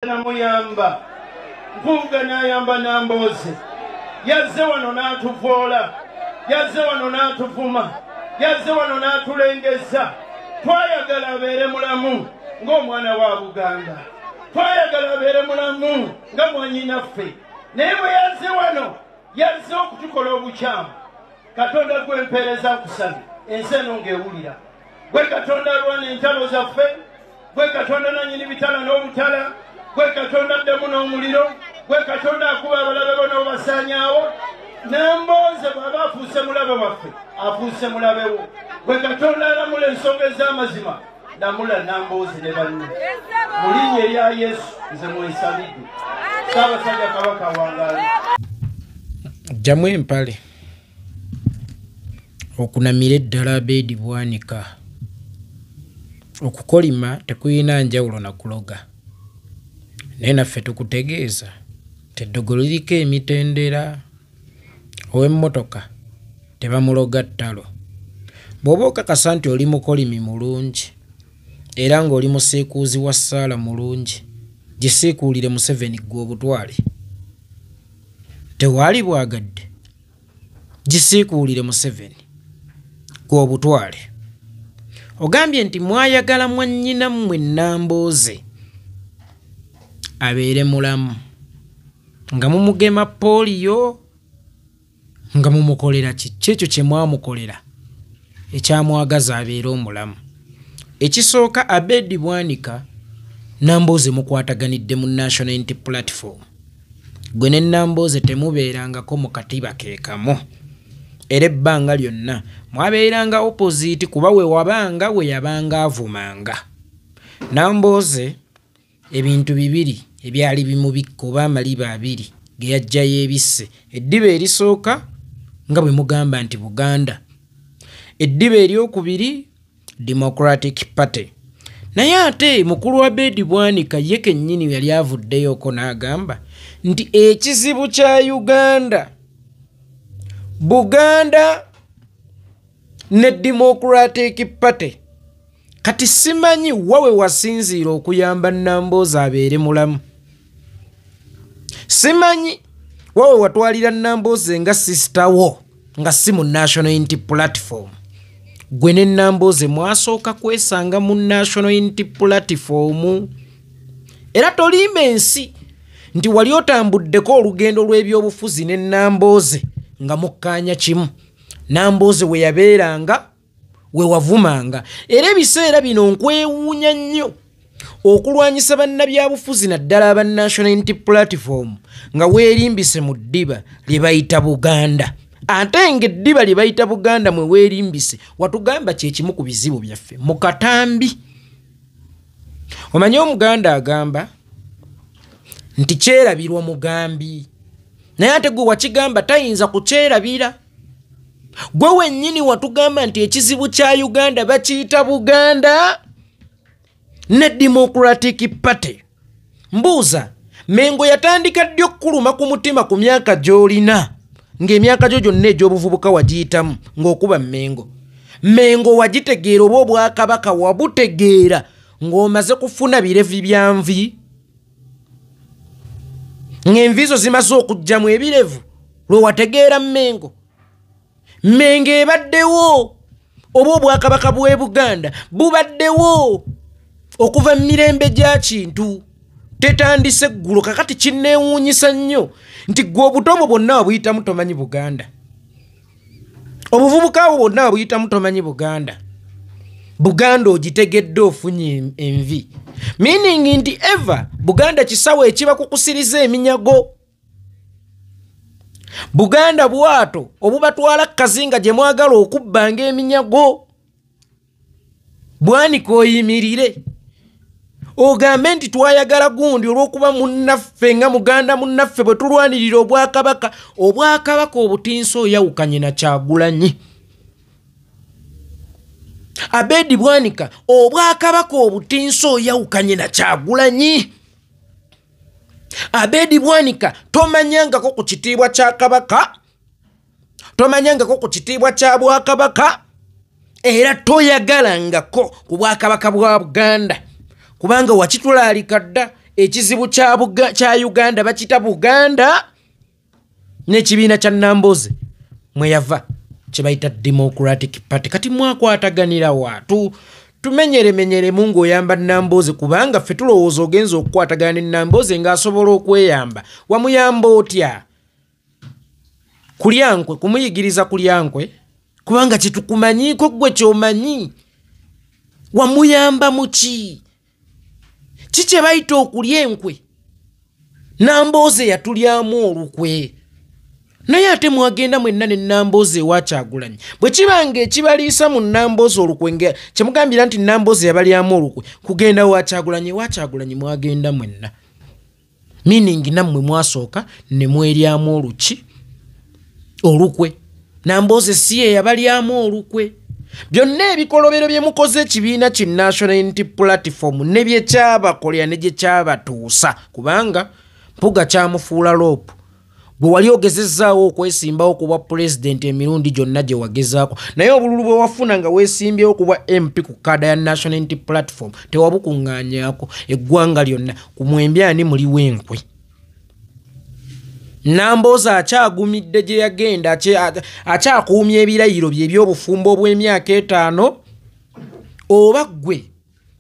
namuyamba Mpuuga n'ayamba Nambooze yazze wano n'atuvoola yazze wano n'atuvuma yazze wano n'atulengeza twayagala abeere mulamu ng'omwana wa Buganda twayagala abeere mulamu nga mwannyinaffe naye bwe yazze wano yazze okutukola obukyamu Katonda gw'empeereza nkusabye ensi eno ng'ewulira gwe Katonda alwana entalo zaffe gwe Katonda nannyini bitala n'obutala gwe Katonda addemu n'omuliro gwe Katonda akuba abalabe bo n'obasaanyaawo Nambooze bw'aba afuuse mulabe waffe afuuse mulabe wo gwe Katonda alamula ensonga ez'amazima lamula Nambooze ne banne mu linnya erya Yesu nze mwesabidde Ssaabasajja Kabaka wangaale Jamu empale okunamira eddala Abedi Bwanika okukolima tekuyina njawulo na kuloga naye naffe tukutegeeza teddogolo liriko emitendera ow'emmotoka tebamuloga ttalo bw'oba okakasa nti oli mukolimi mulungi era ng'oli musiikuuzi wa ssaala mulungi gisiikuulire Museveni gwe obutwale tewaali bwagadde gisiikuulire Museveni gwe obutwale ogambye nti mwayagala mwannyina mmwe Nambooze abeere mulamu nga mumugema pooliyo nga mumukolera kiki ekyo kye mwamukolera ekyamwagaza abeere omulamu ekisooka Abedi Bwanika Nambooze mukwataganidde mu National Unity Platform gwe ne Nambooze temubeerangako mu katiba keekamu era ebbanga lyonna mwabeeranga opposite kuba we wabanga we yabanga avumanga Nambooze ebintu bibiri ebyali bimubikka oba amaliba abiri ge yajjayo ebisse eddiba erisooka nga bwe mugamba nti Buganda eddiba eryokubiri Democratic Party naye ate mukulu wa Abedi Bwanika ye kennyini yali avuddeyoko n'agamba nti ekizibu kya Buganda ne Democratic Party kati simanyi wawe wasinziira okuyamba Nambooze abeere mulamu simanyi wawe watwalira Nambooze nga sister wo nga si mu National Unity Platform gwe ne Nambooze mwasooka kwesanga mu National Unity Platform era tolimba ensi nti wali otambuddeko olugendo lw'ebyobufuzi ne Nambooze nga mukkaanya kimu Nambooze we yabeeranga we wavumanga era ebiseera bino nkwewuunya nnyo okulwanyisa bannabyabufuzi naddala aba National Unity Platform nga weerimbise mu ddiba lye bayita Buganda ate ng'eddiba lye bayita Buganda mwe weerimbise watugamba kye kimu ku bizibu byaffe mu katambi omanyi Omuganda agamba nti kyerabirwa mugambi naye ate gwe wakigamba tayinza kukyerabira gwe wennyini watugamba nti ekizibu kya Uganda bakiyita Buganda ne Democratic Party mbuuza Mengo yatandika ddi okkuluma ku mutima ku myaka gy'olina ng'emyaka gyo gyonna egy'obuvubuka wagiyitamu ng'okuba Mengo wagitegeera oba Obwakabaka wabutegeera ng'omaze kufuna birevi bya nvi ng'envi zo zimaze okujjamu ebirevu lwe wategeera Mengo ebaddewo oba Obwakabaka bw'e Buganda bubaddewo okuva mu mirembe gya Kintu tetandise eggulo kakati kinneewuunyisa nnyo nti gwe obutomo bwonna wabuyitamu tomanyi Buganda obuvubuka bwo bwonna wabuyitamu tomanyi Buganda ogitegedde ofunye envi meaning nti ever Buganda kisawo ekiba kukusiriza eminyago Buganda bwato obubatwala kazinga gye mwagala okubbanga eminyago Bwanika oyimirire ogambe nti twayagala gundi olw'okuba munnaffe nga Muganda munnaffe bwe tulwanirira Obwakabaka obutinsa oyawukanye na Kyagulanyi Abedi Bwanika Obwakabaka obutinsa oyawukanye na Kyagulanyi Abedi Bwanika tomanyangako ku kitiibwa kya Kabaka tomanyangako ku kitiibwa kya Bwakabaka era toyagalangako ku Bwakabaka bwa Buganda kubanga wakitulaalika dda ekizibu kya Uganda bakita Buganda n'ekibiina kya Namboze mweyava kyebayita Democratic Party. Kati mwakwataganira watu tumenyere mungu oyamba Namboze kubanga ffe tulowooza ogenza okukwatagana ne Namboze ng'asobola okweyamba. Wamuyamba otya? Kulyankwe kumuyigiriza kulyankwe kubanga kitukumanyiiko gwe kyomanyi. Wamuyamba muki? Kikye bayita okulya enkwe? Namboze yatulyamu olukwe. Naye ate mwagenda mwenna ne Namboze ewa Kyagulanyi. Bwe kibanga ekibaliisa mu Namboze olukwe kyemugambira nti Namboze yabalyamu olukwe kugenda wa Kyagulanyi mwagenda mwenna. Meaning nammwe mwasooka ne mweryamu olukwe. Namboze si ye yabalyamu olukwe. Byonna ebikolobero bye mukoze ekibiina ki National Unity Platform ne bye kyabakolera ne gye kyabatuusa kubanga mpuga kyamufuula loopu. Gwe wali ogezezzaawo okwesimbawo kuba president emirundi gyonna gye wagezaako naye obululu bwe wafuna nga weesimbyewo kuba MP ku kaada ya National Unity Platform tewabukuŋŋaanyaako eggwanga lyonna ku mwembi ani muli w'enkwe. Namboze akyagumidde gye yagenda akyakuumya ebirayiro bye eby'obufumbo obw'emyaka 5 oba ggwe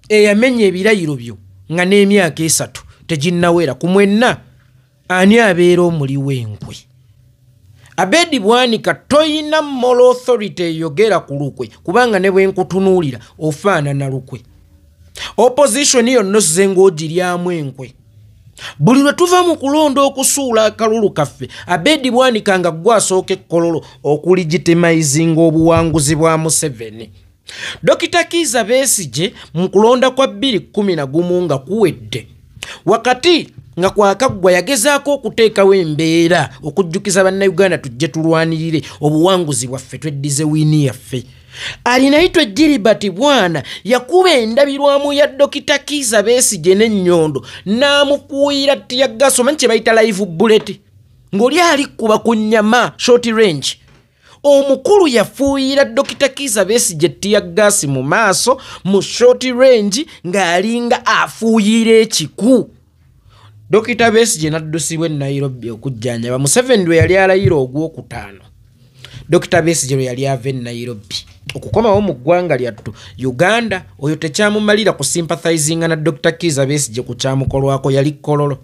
eyamenya ebirayiro byo nga n'emyaka 3 teginnawera ku mwenna ani abeera omuli w'enkwe. Abedi Bwanika toyina moral authority eyogera ku lukwe kubanga ne bwenkutunuulira ofaanana lukwe. Opposition yonna ozze ng'ogiryamu enkwe. Buli lwe tuva mu kulonda okusuula akalulu kaffe Abedi Bwanika nga gwe asooka ekkololo okuligitimizinga obuwanguzi bwa Museveni. Dr. Kizza Besigye mu kulonda kwa 2011 nga kuwedde wakati nga kwakaggwa yagezaako okuteekawo embeera okujjukiza bannayuganda tujje tulwanirire obuwanguzi bwaffe tweddize wiini yaffe. Alinayitwa Gilbert Bwana yakuba endabirwamu ya Dr. Kizza Besigye n'ennyondo n'amufuuyira tiyaggaso manyi kye bayita live bullet ng'oli alikuba ku nnyama short range. Omukulu yafuuyira Dr. Kizza Besigye tiyaggaasi mu maaso mu short range ng'alinga afuuyira ekiku. Dr. Besigye n'addusibwa e Nairobi okujjanjaba. Museveni lwe yali alayira ogwokutaano Dr. Besigye lwe yali ava e Nairobi okukomawo mu ggwanga lyattu Uganda. Oyo tekyamumalira kusympathizinga na Dr. Kizza Besigye ku kyamukolwako yali kololo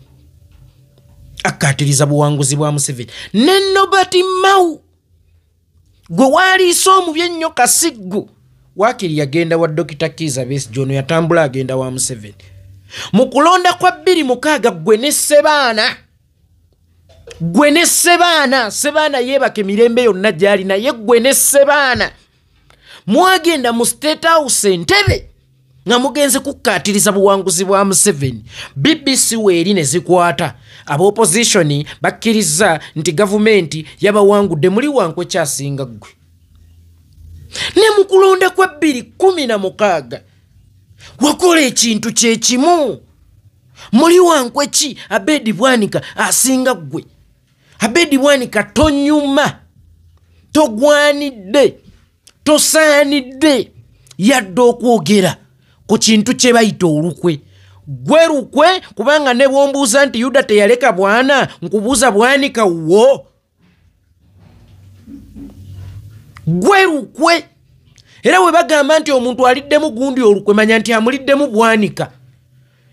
akkaatiriza buwanguzi bwa Museveni. Ne Nobert Mao gwe waaliisa omubi ennyo Kasiggu waakiri yagenda wa Dr. Kizza Besigye ono yatambula agenda wa Museveni. Mu kulonda kwa 2006 gwe ne Sebaana yeebake mirembe yonna gy'ali naye gwe ne Sebaana mwagenda mu State House Entebbe nga mugenze kukkaatiriza buwanguzi bwa Museveni. BBC weeri ne zikwata ab'opposition bakkiriza nti gavumenti yabawangudde muli wankwe kyasinga ggwe. Ne mu kulonda kwa 2016 wakola ekintu kye kimu muli wankwe ki Abedi Bwanika asinga ggwe. Abedi Bwanika tonyuma togwanidde tosaanidde yadde okwogera ku kintu kye bayita olukwe. Gwe lukwe kubanga ne bwombuuza nti Yuda teyaleka Bwana nkubuuza Bwanika wo. Gwe lukwe era we bagamba nti omuntu aliddemu gundi olukwe manya nti amuliddemu Bwanika.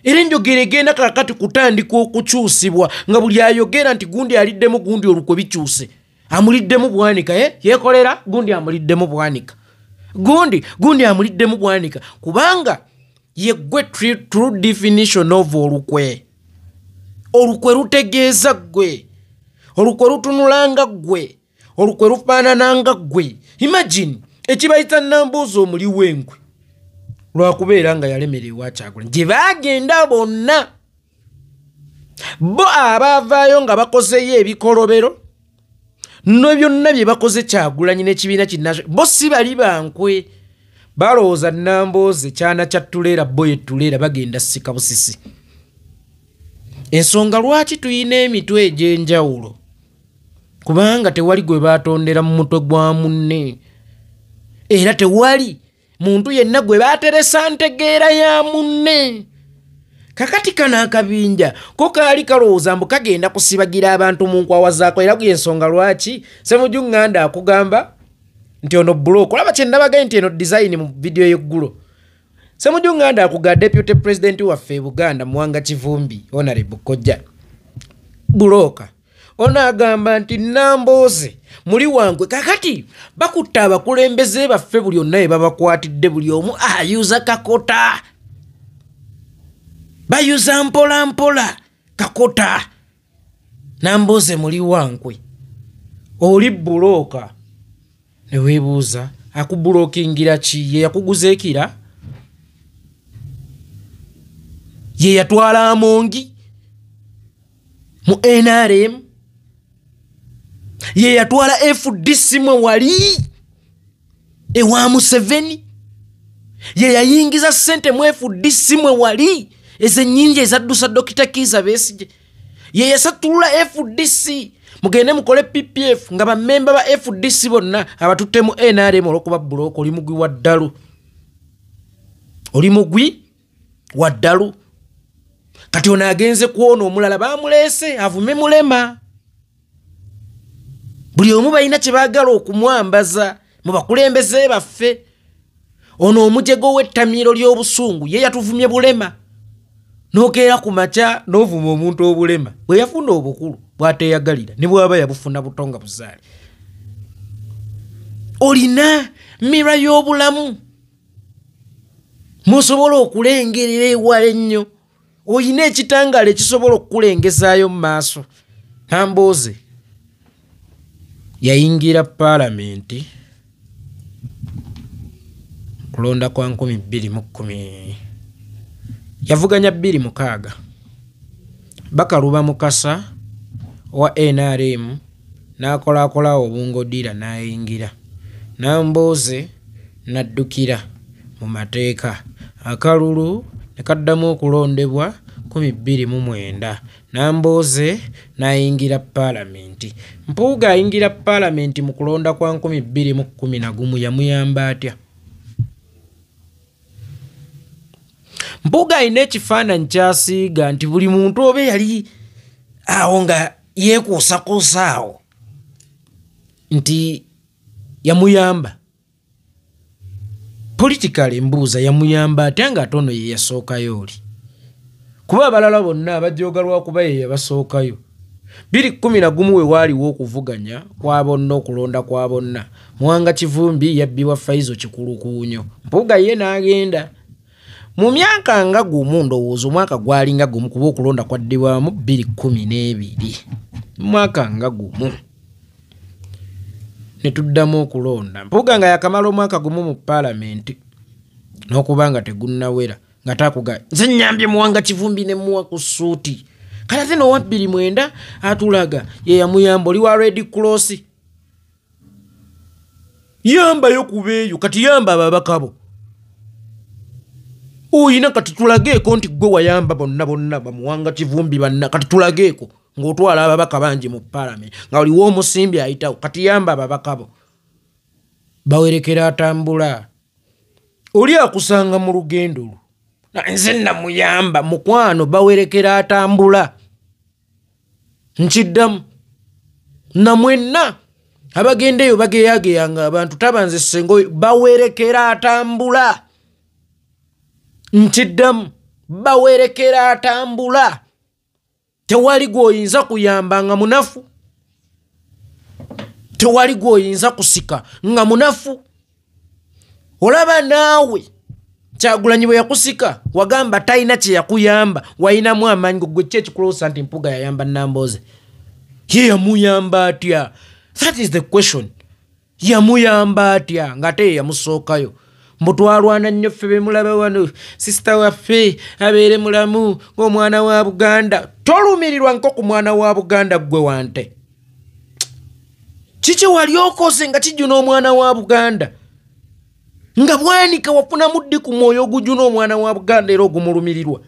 Era enjogera egenda kakati kutandika okukyusibwa nga buli ayogera nti gundi aliddemu gundi olukwe bikyuse. Amuliddemu Bwanika yekolera gundi amuliddemu Bwanika. Gundi amuliddemu Bwanika kubanga ye gwe true definition of olukwe. Olukwe lutegeeza ggwe. Olukwe lutunulanga ggwe. Olukwe lufaanananga ggwe. Imagine ekibayita Namboze omuli w'enkwe lwakubeera nga yalemerewa Kyagulanyi gye baagenda bonna bo abaavaayo nga bakozeyo ebikolobero no byonna bye bakoze Kyagulanyi n'ekibiina kinnaso bo si bali bankwe balowooza Namboze kyana kyattuleera bo yettuleera bagenda sika busisi. Ensonga lwaki tuyina emitwe egy'enjawulo kubanga tewali gwe baatondera mu mutwe gwa munne era tewali muntu yenna gwe baateresa ntegeera ya munne. kakati kana akabinja ko kaali kalowooza mbu kagenda kusibagira abantu mu nkwawa zaako era gw'ensonga lwaki Ssemujju Nganda akugamba nti ono buloko olaba kye ndabagaye nti eno design mu vidiyo y'eggulo Ssemujju Nganda akuga deputy president waffe Buganda Muwanga Kivumbi Honorable Kojja buloka ono agamba nti Nambooze muli wangwe kakati bakutta abakulembeze baffe buli onna ye babakwatidde buli omu ayuza kakota bayuza mpola mpola kakota Nambooze muli wangwe oli buloka ne weebuuza akubulokingira ki ye yakuguza ekira ye yatwala amongi mu NRM ye yatwala FDC mwe wali ewa Museveni ye yayingiza ssente mu FDC mwe wali ezennyingi ezaddusa Dr. Kizza Besigye ye yasatulula FDC mugende mukole PPF nga bammemba ba FDC bonna abatutte mu NRM olwokuba buloko oli mugwi wa ddalu oli mugwi wa ddalu kati ono agenze kuona omulala bamuleese avume mulema buli omu balina kye baagala okumwambaza mu bakulembeze baffe ono omujego w'ettamiro ly'obusungu ye yatuvumye bulema n'okeera ku makya n'ovuma omuntu obulema bwe yafuna obukulu bw'ateeyagalira ne bw'aba yabufuna butonga buzaali olina mira y'obulamu musobola okulengerera ewala ennyo oyina ekitangaala ekisobola okukulengezaayo mu maaso Nambooze yayingira paalamenti kulonda kwa 2010 yavuganya 2006 Bakaluba Mukasa wa NRM n'akolakola obungodira n'ayingira Nambooze n'addukira mu mateeka akalulu ne kaddamu okulondebwa 2009 Nambooze n'ayingira paalamenti Mpuuga ayingira paalamenti mu kulonda kwa 2011 yamuyamba atya Mpuuga ayina ekifaananyi kyasiiga nti buli muntu oba yali awo nga yeekuusakuusa awo nti yamuyamba politikali mbuuza yamuyamba atya nga ate ono ye yasookayo oli kuba abalala bonna abajooga lwakuba ye yabasookayo 2011 we waaliwo okuvuganya kwa bonna okulonda kwa bonna Muwanga Kivumbi yabbibwa Faizo Kikulukuunyo Mpuuga ye n'agenda mu myaka nga gumu ndowooza omwaka gwalinga gumu kuba okulonda kwaddibwamu 2012 mwaka nga gumu ne tuddamu okulonda Mpuuga nga yakamala omwaka gumu mu paalamenti n'okuba nga tegunnawera nga takuga nze nnyambye Muwanga Kivumbi ne muwa ku ssuuti kale ate n'owa 2009 atulaga ye yamuyamba oli wa Red Cross yambayo kubeeyo kati yamba ababakabo oyina kati tulageeko nti gwe wayamba bonna Muwanga Kivumbi banna kati tulageeko ng'otwala ababaka bangi mu paalamenti nga oliwo omusimbi ayitawo kati yamba ababakabo bawerekera atambula oli akusanga mu lugendo lwo nze namuyamba mukwano bawerekera atambula nkiddamu namwenna abagendeyo bageyageyanga abantu tabanze sengo bawerekera atambula nkiddamu bawerekera atambula tewali gwoyinza kuyamba nga munafu tewali gwoyinza kusika nga munafu olaba naawe Kyagulanyi bwe yakusika wagamba talina kye yakuyamba wayinamu amaanyi gwe kye kikuloosa nti Mpuuga yayamba Nambooze ye yamuyamba atya that is the question yamuyamba atya ng'ate ye yamusookayo mbu twalwana nnyo ffe bemulaba wano sisita waffe abeere mulamu ng'omwana wa Buganda tolumirirwa nko ku mwana wa Buganda gwe wante kiki wali okoze nga kijuna omwana wa Buganda nga bwanika wafuna muddi ku mwoyo ogujuna omwana wa Buganda era ogumulumirirwa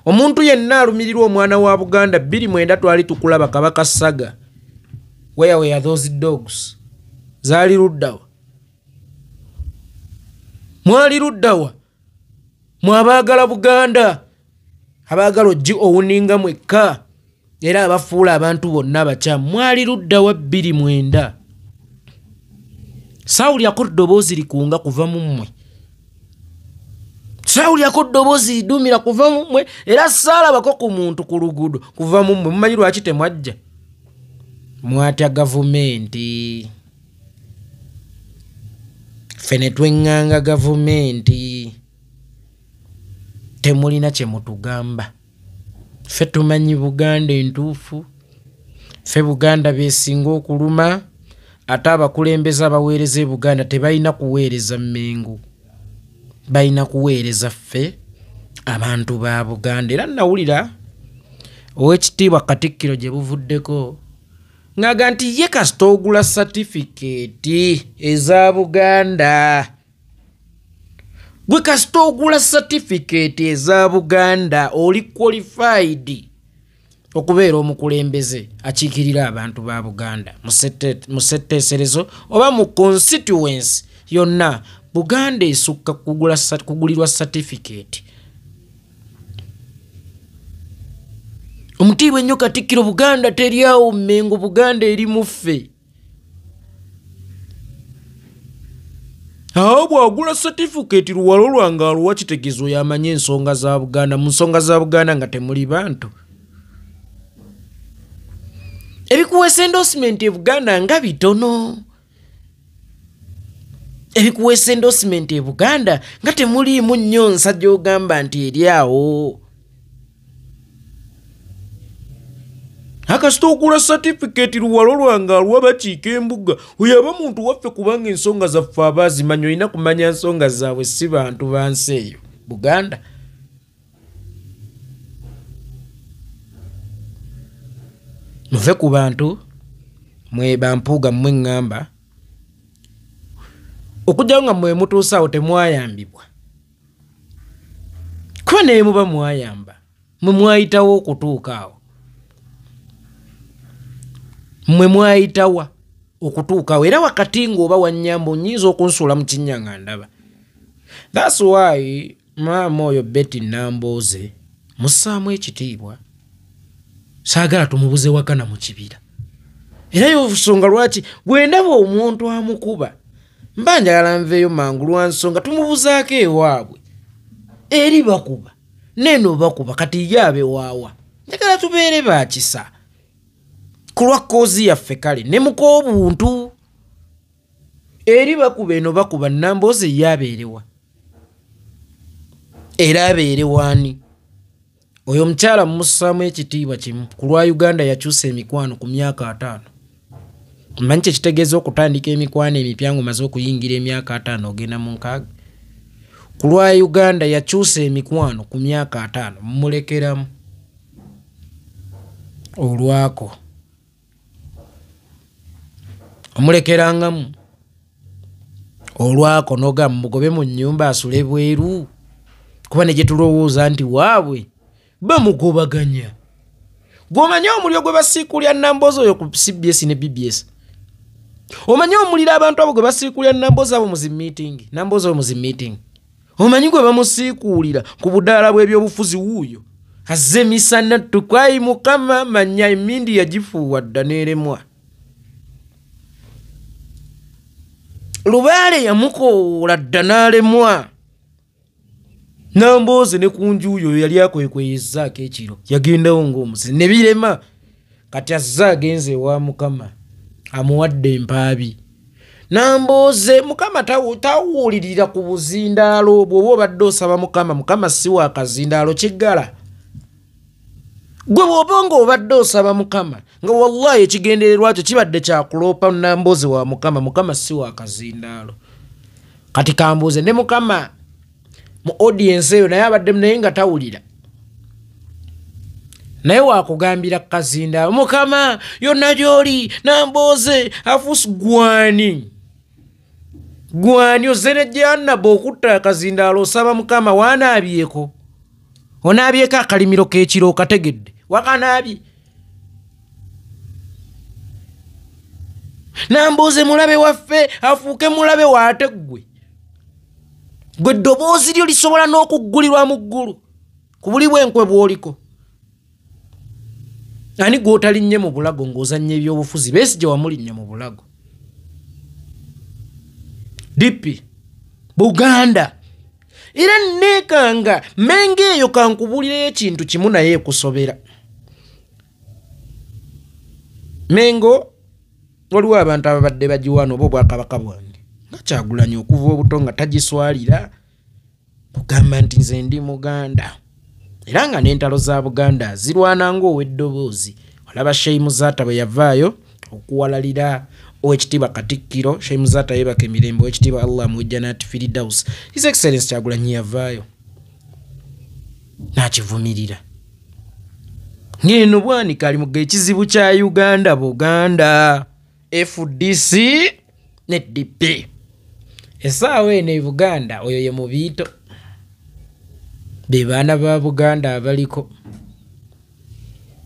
omuntu yenna alumirirwa omwana wa Buganda 2009 twali tukulaba Kabaka Saga where were those dogs zaali luddawa mwali luddawa mwabaagala Buganda abaagala oggi owuninga mwekka era abafuula abantu bonna abakyamu mwali ludda wa 29 saawulyako ddoboozi likunga kuva mu mmwe saawulyako ddoboozi lidumira kuva mu mmwe era saalabako ku muntu ku luguudo kuva mu mmwe mumanyi lwaki temwajja mwatya gavumenti ffe ne tweŋŋanga gavumenti temulina kye mutugamba ffe tumanyi Buganda entuufu ffe Buganda beesinga okuluma ate abakulembeze abaweereza e Buganda tebalina kuweereza Mmengo balina kuweereza ffe abantu ba Buganda era nawulira ow'ekitiibwa Katikkiro gye buvuddeko ng'aga nti ye kasita ogula satifikeeti eza Buganda gwe kasita ogula satifikeeti eza Buganda oli qualified okubeera omukulembeze akiikirira abantu ba Buganda mu setteeserezo oba mu constituency yonna Buganda esukka kugulirwa satifikeeti omutiibwa ennyo Katikkiro Buganda teryawo Mmengo Buganda eri mu ffe awo bw'agula satifikeeti luwalo lwange aluwa kitegezo yamanye ensonga za Buganda mu nsonga za Buganda nga temuli bantu ebikuweesa endorsement e Buganda nga bitono ebikuweesa endorsement e Buganda nga temuliimu nnyo nsajja ogamba nti eri awo akasita ogula satifikeeti luwalo lwange aluwa bakiika embuga oyo aba muntu waffe kubanga ensonga zaffe abaazimanya olina kumanya nsonga zaabwe si bantu ba nsi eyo Buganda muve ku bantu mwe bampuuga mmwe ŋŋamba okujjawo nga mwe mutuusaawo temwayambibwa kuba naye muba mwayamba mwe mwayitawo okutuuka awo mwe mwayitawa okutuukawo era wakati ng'oba wannyamba onyinza okunsuula mu kinnya nga ndaba that's why maama oyo Betty Nambooze mussaamu ekitiibwa saagala tumubuze wakana mu kibira era y'obusonga lwaki bwe ndaba omuntu amukuba mba njagala nveeyo mangu lwa nsonga tumubuzaako ewaabwe eri bakuba neno bakuba kati ye abe waawa njagala tubeere bakisa kulwa koozi yaffe kale ne mukoobuntu eri bakuba eno bakuba Nambooze ye abeerewa era abeerewaani oyo omukyala mumussaamu ekitiibwa kimu ku lwa Uganda yakyusa emikwano ku myaka 5 mmanyi kye kitegeeza okutandika emikwano emipya ng'omaze okuyingira emyaka 5 ogenda mu 6 ku lwa Uganda yakyusa emikwano ku myaka 5 mumulekeramu olwako omulekerangamu olwako noga mugobe mu nnyumba asule bweru kuba ne gye tulowooza nti waabwe bamugobaganya gw'omanya omuliro gwe basiikulya Nambooze oyo ku CBS ne BBS omanya omuliro abantu abo gwe basiikulya Nambooze abo muzi meeting Nambooze oyo muzi meeting omanyi gwe bamusiikuulira ku budaala bw'ebyobufuzi wuuyo azze misana tukwayi Mukama manya emindi yagifuuwa dda n'eremwa Lubaale yamukoola dda n'alemwa Nambooze ne ku njuuyo yali akwekweyezaako ekiro yagendawo ng'omusi ne birema kati azze agenze ewa Mukama amuwadde empaabi Nambooze Mukama tawuulirira ku buzindaalo bw'oba obadde osaba Mukama si wa kazindaalo kiggala gwe bw'oba ng'obadde osaba Mukama nga wallahi ekigendererwa kyo kibadde kyakuloopa Nambooze wa Mukama si wa kazindaalo kati kambuuze ne Mukama mu audience eyo naye abaddemu naye nga tawulira naye wakugambira kazindaalo Mukama yonna gy'oli Nambooze afuusi gwani ozere gyannaba okutta akazindaalo osaba Mukama waanaabyeko onaabyeko akalimiro k'ekiro okategedde wakanaabye Nambooze mulabe waffe afuuke mulabe waate gwe ddoboozi lyo lisobola n'okuggulirwa mu ggulu ku buli bwenkwe bw'oliko. Ani gw'otalinnye mu bulago ng'ozannya ebyobufuzi Besigye wamulinnye mu bulago. DP Buganda era neekanga Menge eyo kankubulira ekintu kimu naye ekusobera. Mengo waliwo abantu ababadde bagiwaana oba obwakabaka bwange nga Kyagulanyi okuva obuto nga tagiswalira bugamba nti nze ndi Muganda era nga n'entalo za Buganda zirwana ng'ow'eddoboozi. Olaba Sheikh Muzaata bwe yavaayo okuwalalira Oweekitiibwa Katikkiro Sheikh Muzaata yeebaka emirembe Oweekitiibwa Allah Mujjanaati Firdaus. His Excellency Kyagulanyi yavaayo n'akivumirira. Ng'eno bwanika ali mu ekizibu kya Uganda Buganda FDC ne DP. Essaawa eno e Buganda oyo ye Mubiito. Be baana ba Buganda abaliko.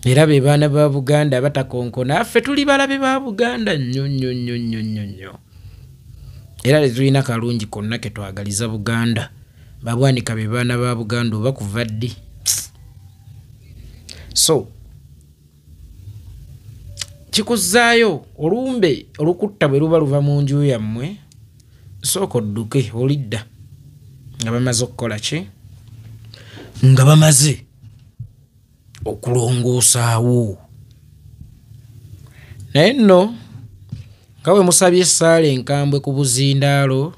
Era be baana ba Buganda abatakonkona ffe tuli balabe ba Buganda nnyo. Era tulina kalungi konna ke twagaliza Buganda. Babwanika be baana ba Buganda oba kuva ddi. So kikuzaayo olumbe olukutta bwe luba luva mu nju yammwe sooka odduke olidda nga bamaze okukola ki nga bamaze okulongoosaawo. Naye nno nga bwe musabye essaala enkambwe ku buzindaalo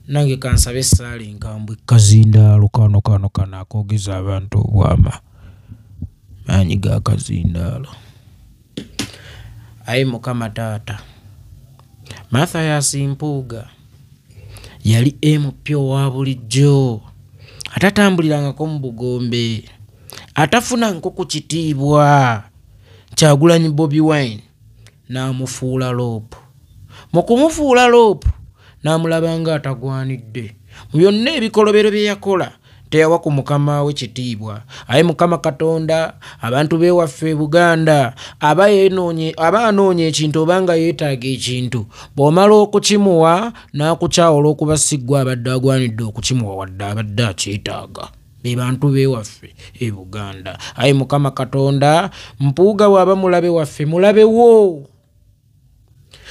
nange kansabe essaala enkambwe kazindaalo kano akoogeza abantu obwama maanyi ga kazindaalo. Ayi Mukama taata Mathias Mpuuga yali MP wa bulijjo atatambulirangako mu Bugombe atafuna nko ku kitiibwa. Kyagulanyi Bobi Wine n'amufuula loopu. Mu kumufuula loopu n'amulaba nga atagwanidde. Mu byonna ebikolobero bye yakola teyawa ku Mukama we kitiibwa. Aye Mukama Katonda abantu beewaffe Buganda aba anoonya ekintu obanga yeetaaga ekintu bw'omala okukimuwa n'akukyawa olw'okuba siggwa abadde agwanidde okukimuwa wadde abadde akyetaaga. Be bantu beewaffe e Buganda. Aye Mukama Katonda Mpuuga bw'aba mulabe waffe mulabewo.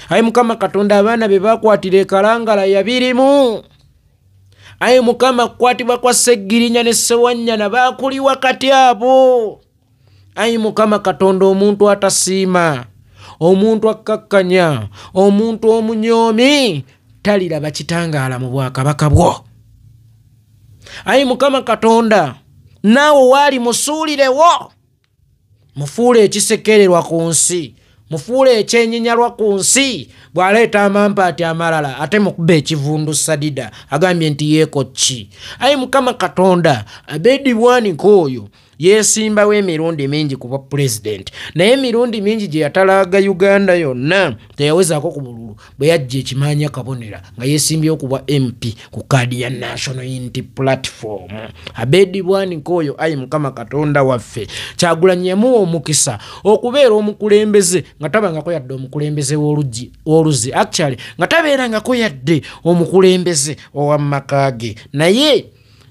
Aye Mukama Katonda abaana be baakwatira ekalangala yabirimu. Aye Mukama kukwatibwa kwa Sseggirinya ne Ssewanyana baakuli wakati abo. Aye Mukama Katonda omuntu atasiima, omuntu akkakkanya, omuntu omunyoomi taliraba kitangaala mu bwakabaka bwo. Aye Mukama Katonda naawe waali musuulirewo mufuule ekisekererwa ku nsi, mufuule ekyenyinyalwa ku nsi. Bw'aleeta amampaati amalala ate mukuba ekivundu Sadida agambye nti yeeko ki. Aye Mukama Katonda Abedi Bwanika oyo yeesimbawo emirundi mingi kuba pulezidenti naye emirundi mingi gye yatalaaga Uganda yonna teyawezaako ku bululu bwe yajja ekimaanya kabonera nga yeesimbyewo kuba MP ku kaadi ya National Unity Platform. Abedi Bwanika oyo aye Mukama Katonda waffe Kyagulanyi yamuwa omukisa okubeera omukulembeze nga tabangako yadde omukulembeze w'oluzzi actually nga tabeerangako yadde omukulembeze ow'amaka ge. Naye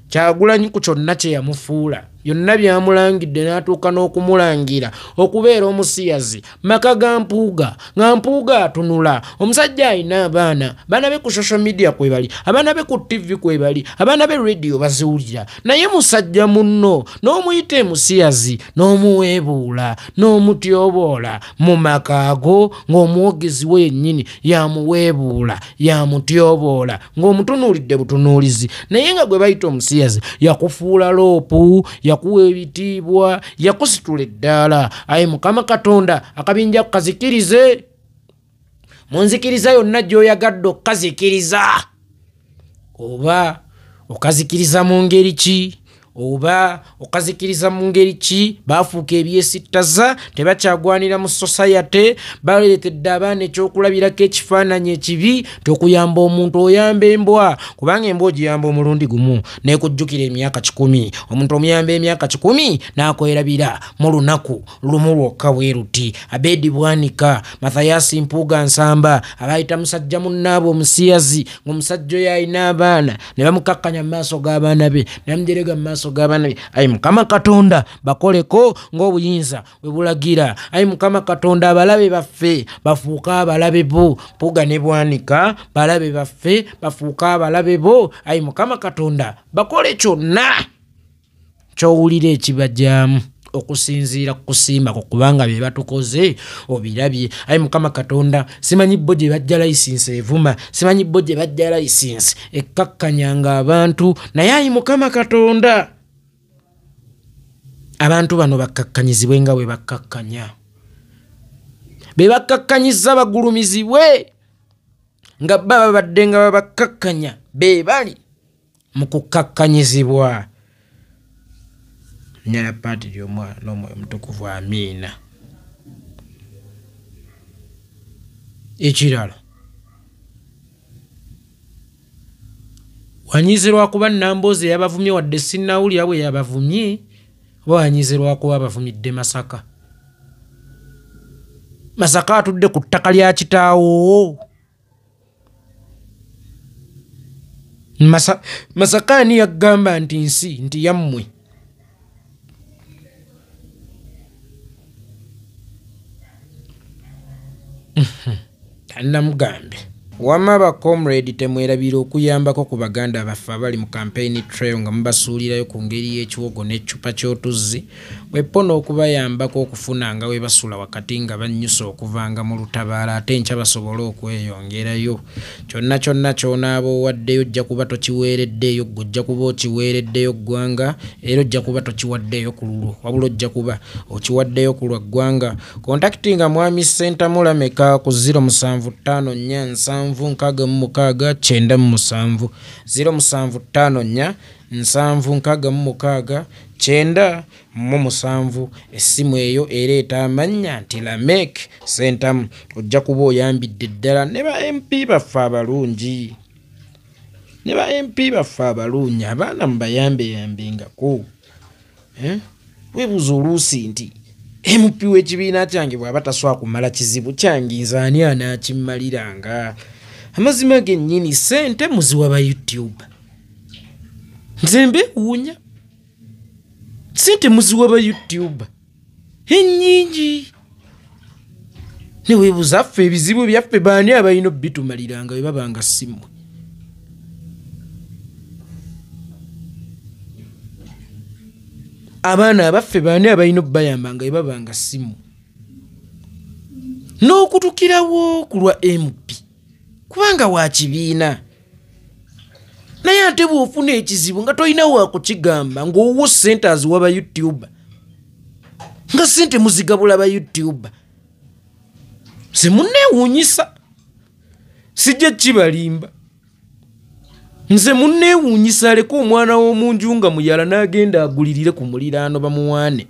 Kyagulanyi ku kyonna kye yamufuula yonna byamulangidde n'atuuka n'okumulangira okubeera omusiyazi maka ga Mpuuga nga Mpuuga atunula. Omusajja alina abaana be ku social media kwebali, abaana be ku TV kwebali, abaana be radio baziwulira. Naye musajja munno n'omuyita emusiyazi n'omuweebuula n'omutyoboola mu maka ago ng'omuwogezi we yennyini yamuweebuula yamutyoboola ng'omutunuulidde butunuulizi. Naye nga gwe bayita omusiyazi yakufuula loopu, yakuwa ebitiibwa, yakusitula eddaala. Aye Mukama Katonda akabinja kukazikirize. Munzikiriza yonna gy'oyagadde okukazikiriza. Oba okazikiriza mu ngeri ki? Oba okazikiriza mu ngeri ki? Baafuuka ebyesittaza tebakyagwanira mu society, baleetedde abaana ekyokulabirako ekifaananyi ekibi. Tokuyamba omuntu oyamba embwa kubanga embwa ogiyamba omulundi gumu neekujjukira emyaka 10. Omuntu omuyamba emyaka 10 n'akwerabira mu lunaku lumu lwokka bwe ruti. Abedi Bwanika, Mathias Mpuuga Nsamba abayita musajja munnaabwe omusiyazi ng'omusajja oyo alina abaana ne bamukakkanya mu maaso g'abaana be ne bamujerega mu maaso maaso g'abaana be. Ayi Mukama Katonda bakoleko ng'obuyinza bwe bulagira. Ayi Mukama Katonda abalabe baffe bafuuka abalabe bo. Mpuuga ne Bwanika balabe baffe bafuuka abalabe bo. Ayi Mukama Katonda bakole kyonna ky'owulira ekibajjaamu okusinziira ku kusiima kubanga be batukoze obirabye. Ayi Mukama Katonda simanyi bo gye bajja layisinsi evuma, simanyi bo gye bajja layisinsi ekkakkanyanga abantu, naye ayi Mukama Katonda abantu bano bakkakkanyizibwe nga bwe bakkakkanya, be bakkakkanyiza bagulumizibwe nga baba babadde nga babakkakkanya be bali mu kukkakkanyizibwa. Nyala paati ly'omwana n'omwoyo mutukuvu amiina. Ekirala wanyizirwa kuba Nambooze yabavumye wadde sinnawulira bwe yabavumye, oba wanyizirwa kuba bavumidde Masaka. Masaka atudde ku ttaka lya kitaawo. Masaka ani yagamba nti nsi nti yammwe? Namugambe wama ba comrade temwerabira okuyambako ku baganda baffe abali mu campaign trail nga mubasuulirayo ku ngeri y'ekiwogo n'eccupa ky'otuzzi bwepona okubayambako okufuna nga we basula wakati nga bannyusa okuvanga mu lutabaala ate enkya basobole okweyongerayo. Kyonna kyonna ky'onaaba owaddeyo ojja kuba tokiweereddeeyo, ggwe ojja kuba okiweereddeyo ggwanga era ojja kuba tokiwaddeyo ku lulwo, wabula ojja kuba okiwaddeyo ku lwa ggwanga. Contactinga Mwami Center Mulameka ku 075 756 075 756 essimu eyo ereeta amannya nti Lamek Center. Ojja kuba oyambidde ddala ne ba MP baffe abalungi, ne ba MP baffe abalungi, abaana mubayambeyambengako. Weebuuza oluusi nti MP w'ekibiina kyange bw'aba taswa kumala kizibu kyange nze ani anaakimmaliranga? Amazima gennyini ssente muziwa ba YouTube. Nze mbeewuunya ssente muziwa ba YouTube ennyingi. Ne weebuuza ffe ebizibu byaffe baani abalina obitumaliranga bwe babanga simmwe? Abaana abaffe baani abalina obbayambanga bwe babanga simu? N'okutukirawo ku lwa MP kubanga wa kibiina, naye ate bw'ofuna ekizibu nga tolina wakukigamba ng'owwo ssente aziwa ba YouTube, nga ssente muzigabula ba YouTube. Nze munneewuunyisa, sijja kibalimba. Nze munneewuunyisa aleka omwana w'omunju nga muyala n'agenda agulirire ku muliraano bamuwaane.